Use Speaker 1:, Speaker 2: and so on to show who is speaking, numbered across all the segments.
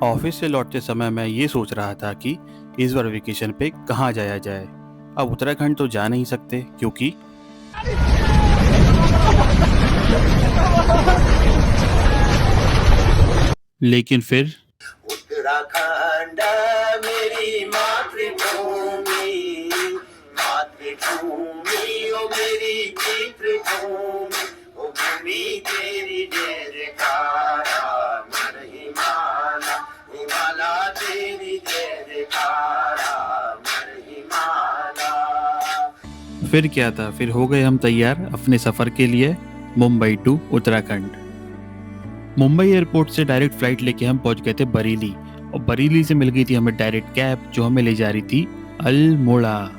Speaker 1: Office से लौटते समय मैं ये सोच रहा था कि इस बार वेकेशन पे कहाँ जाया जाए। अब उत्तराखंड तो जा नहीं सकते क्योंकि लेकिन फिर
Speaker 2: उत्तराखंड मेरी मातृभूमि, मातृभूमि ओ मेरी पितृभूमि, ओ भूमि तेरी जय जयकारा, महिमाला हिमाला तेरी जय जयकारा, महिमाला।
Speaker 1: फिर क्या था, फिर हो गए हम तैयार अपने सफ़र के लिए मुंबई टू उत्तराखंड। मुंबई एयरपोर्ट से डायरेक्ट फ़्लाइट लेके हम पहुंच गए थे बरेली, और बरेली से मिल गई थी हमें डायरेक्ट कैब जो हमें ले जा रही थी अल्मोड़ा।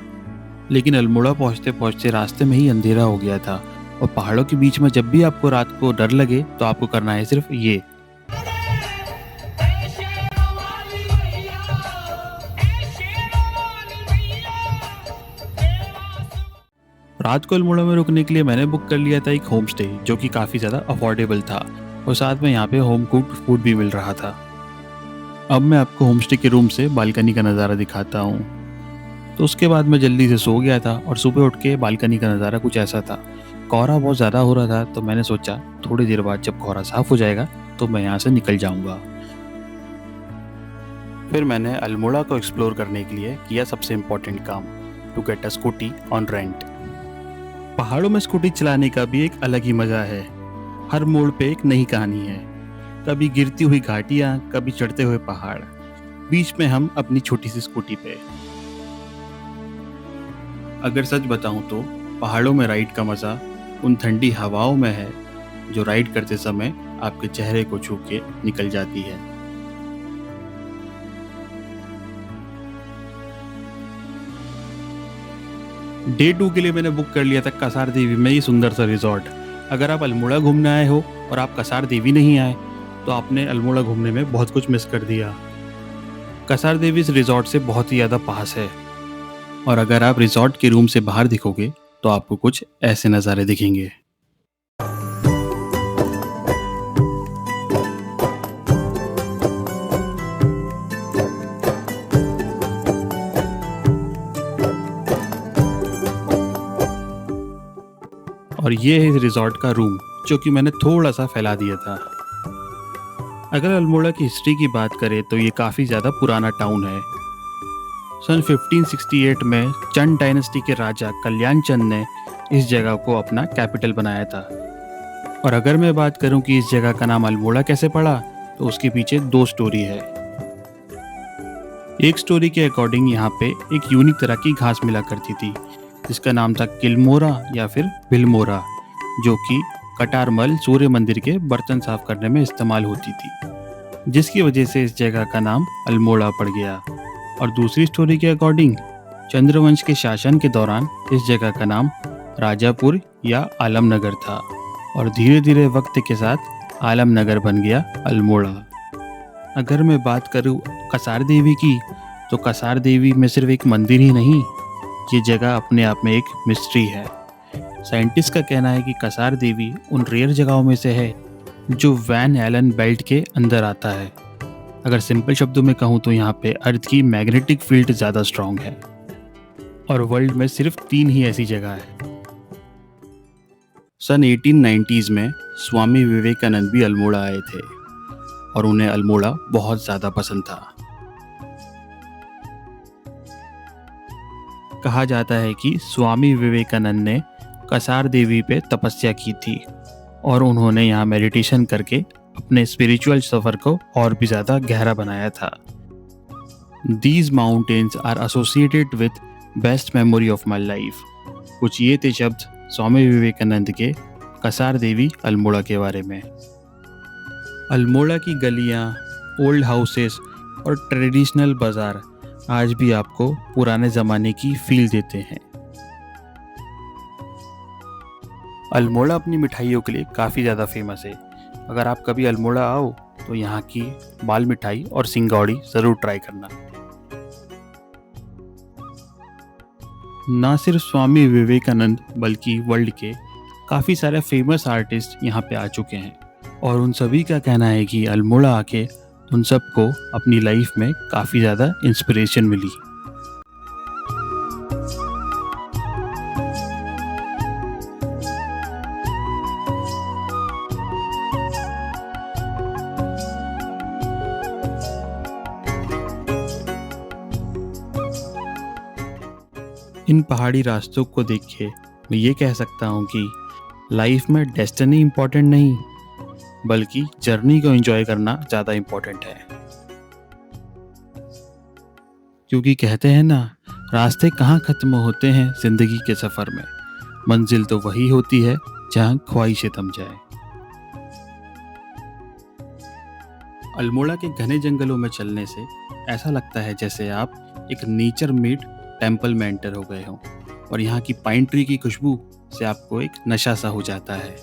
Speaker 1: लेकिन अल्मोड़ा पहुंचते पहुंचते रास्ते में ही अंधेरा हो गया था, और पहाड़ों के बीच में जब भी आपको रात को डर लगे तो आपको करना है सिर्फ ये। रात को अल्मोड़ा में रुकने के लिए मैंने बुक कर लिया था एक होम स्टे जो कि काफ़ी ज़्यादा अफोर्डेबल था, और साथ में यहाँ पे होम कुक्ड फूड भी मिल रहा था। अब मैं आपको होम स्टे के रूम से बालकनी का नज़ारा दिखाता हूँ। तो उसके बाद मैं जल्दी से सो गया था, और सुबह उठ के बालकनी का नज़ारा कुछ ऐसा था। कोहरा बहुत ज़्यादा हो रहा था, तो मैंने सोचा थोड़ी देर बाद जब कोहरा साफ़ हो जाएगा तो मैं यहाँ से निकल जाऊँगा। फिर मैंने अल्मोड़ा को एक्सप्लोर करने के लिए किया सबसे इम्पोर्टेंट काम, to get a scooty on rent. पहाड़ों में स्कूटी चलाने का भी एक अलग ही मज़ा है। हर मोड़ पे एक नई कहानी है, कभी गिरती हुई घाटियाँ, कभी चढ़ते हुए पहाड़, बीच में हम अपनी छोटी सी स्कूटी पे। अगर सच बताऊं तो पहाड़ों में राइड का मज़ा उन ठंडी हवाओं में है जो राइड करते समय आपके चेहरे को छू के निकल जाती है। डे 2 के लिए मैंने बुक कर लिया था कसार देवी में ये सुंदर सा रिजॉर्ट। अगर आप अल्मोड़ा घूमने आए हो और आप कसार देवी नहीं आए तो आपने अल्मोड़ा घूमने में बहुत कुछ मिस कर दिया। कसार देवी इस रिजॉर्ट से बहुत ही ज़्यादा पास है, और अगर आप रिजॉर्ट के रूम से बाहर दिखोगे तो आपको कुछ ऐसे नज़ारे दिखेंगे। और ये है इस रिजॉर्ट का रूम जो कि मैंने थोड़ा सा फैला दिया था। अगर अल्मोड़ा की हिस्ट्री की बात करें तो ये काफ़ी ज़्यादा पुराना टाउन है। सन 1568 में चंद डायनेस्टी के राजा कल्याण चंद ने इस जगह को अपना कैपिटल बनाया था। और अगर मैं बात करूं कि इस जगह का नाम अल्मोड़ा कैसे पड़ा, तो उसके पीछे दो स्टोरी है। एक स्टोरी के अकॉर्डिंग यहाँ पे एक यूनिक तरह की घास मिला करती थी जिसका नाम था किलमोरा या फिर भिलमोरा, जो कि कटारमल सूर्य मंदिर के बर्तन साफ करने में इस्तेमाल होती थी, जिसकी वजह से इस जगह का नाम अल्मोड़ा पड़ गया। और दूसरी स्टोरी के अकॉर्डिंग चंद्रवंश के शासन के दौरान इस जगह का नाम राजापुर या आलमनगर था, और धीरे धीरे वक्त के साथ आलमनगर बन गया अल्मोड़ा। अगर मैं बात करूँ कसार देवी की, तो कसार देवी में सिर्फ एक मंदिर ही नहीं, ये जगह अपने आप में एक मिस्ट्री है। साइंटिस्ट का कहना है कि कसार देवी उन रेयर जगहों में से है जो वैन एलन बेल्ट के अंदर आता है। अगर सिंपल शब्दों में कहूँ तो यहाँ पे अर्थ की मैग्नेटिक फील्ड ज़्यादा स्ट्रॉन्ग है, और वर्ल्ड में सिर्फ 3 ही ऐसी जगह है। सन 1890s में स्वामी विवेकानंद भी अल्मोड़ा आए थे, और उन्हें अल्मोड़ा बहुत ज़्यादा पसंद था। कहा जाता है कि स्वामी विवेकानंद ने कसार देवी पे तपस्या की थी, और उन्होंने यहाँ मेडिटेशन करके अपने स्पिरिचुअल सफ़र को और भी ज़्यादा गहरा बनाया था। These mountains are associated with best memory of my life. कुछ ये थे शब्द स्वामी विवेकानंद के कसार देवी अल्मोड़ा के बारे में। अल्मोड़ा की गलियाँ, ओल्ड हाउसेस और ट्रेडिशनल बाज़ार आज भी आपको पुराने ज़माने की फील देते हैं। अल्मोड़ा अपनी मिठाइयों के लिए काफ़ी ज़्यादा फेमस है। अगर आप कभी अल्मोड़ा आओ तो यहाँ की बाल मिठाई और सिंगौड़ी ज़रूर ट्राई करना। ना सिर्फ स्वामी विवेकानंद बल्कि वर्ल्ड के काफ़ी सारे फेमस आर्टिस्ट यहाँ पे आ चुके हैं, और उन सभी का कहना है कि अल्मोड़ा आके उन सबको अपनी लाइफ में काफ़ी ज़्यादा इंस्पिरेशन मिली। इन पहाड़ी रास्तों को देख के मैं ये कह सकता हूँ कि लाइफ में डेस्टिनी इम्पोर्टेंट नहीं, बल्कि जर्नी को एंजॉय करना ज़्यादा इम्पोर्टेंट है। क्योंकि कहते हैं ना, रास्ते कहाँ ख़त्म होते हैं ज़िंदगी के सफ़र में, मंजिल तो वही होती है जहाँ ख्वाहिशें थम जाए। अल्मोड़ा के घने जंगलों में चलने से ऐसा लगता है जैसे आप एक नेचर मेड टेम्पल में एंटर हो गए हों, और यहाँ की पाइन ट्री की खुशबू से आपको एक नशा सा हो जाता है।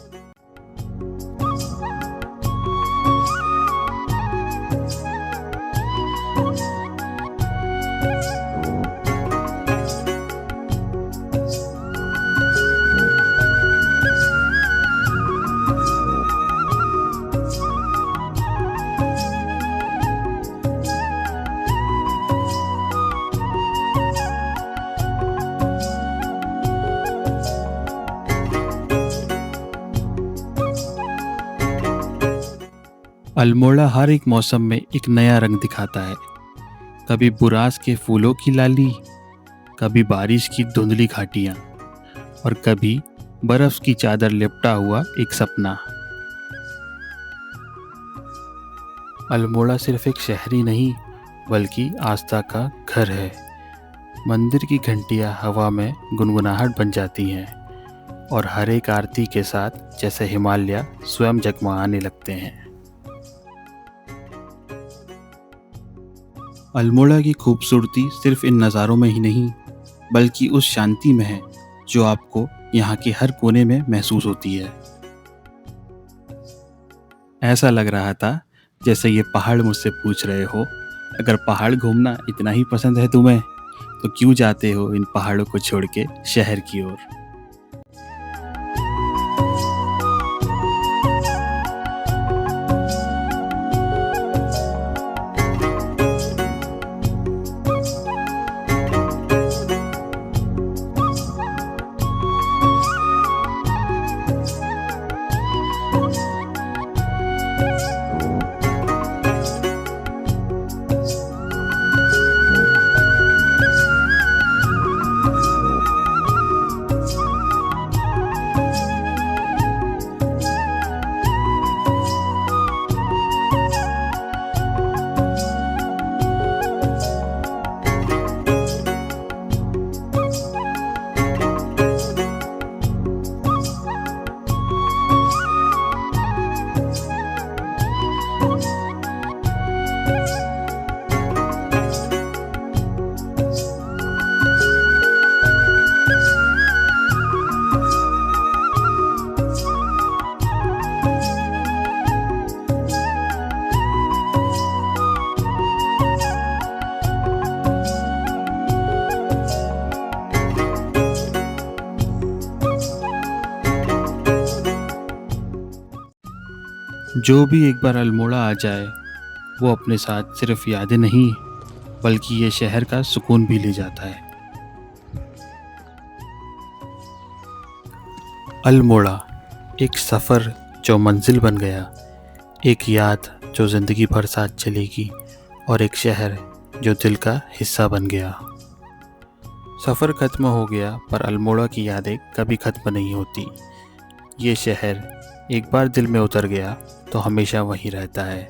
Speaker 1: अल्मोड़ा हर एक मौसम में एक नया रंग दिखाता है। कभी बुरास के फूलों की लाली, कभी बारिश की धुंधली घाटियाँ, और कभी बर्फ की चादर लिपटा हुआ एक सपना। अल्मोड़ा सिर्फ एक शहरी नहीं, बल्कि आस्था का घर है। मंदिर की घंटियाँ हवा में गुनगुनाहट बन जाती हैं, और हर एक आरती के साथ जैसे हिमालय स्वयं जगमगाने लगते हैं। अल्मोड़ा की खूबसूरती सिर्फ इन नज़ारों में ही नहीं, बल्कि उस शांति में है जो आपको यहाँ के हर कोने में महसूस होती है। ऐसा लग रहा था जैसे ये पहाड़ मुझसे पूछ रहे हो, अगर पहाड़ घूमना इतना ही पसंद है तुम्हें, तो क्यों जाते हो इन पहाड़ों को छोड़ के शहर की ओर। जो भी एक बार अल्मोड़ा आ जाए, वो अपने साथ सिर्फ यादें नहीं, बल्कि ये शहर का सुकून भी ले जाता है। अल्मोड़ा एक सफ़र जो मंजिल बन गया, एक याद जो ज़िंदगी भर साथ चलेगी, और एक शहर जो दिल का हिस्सा बन गया। सफ़र ख़त्म हो गया, पर अल्मोड़ा की यादें कभी ख़त्म नहीं होती। ये शहर एक बार दिल में उतर गया तो हमेशा वहीं रहता है।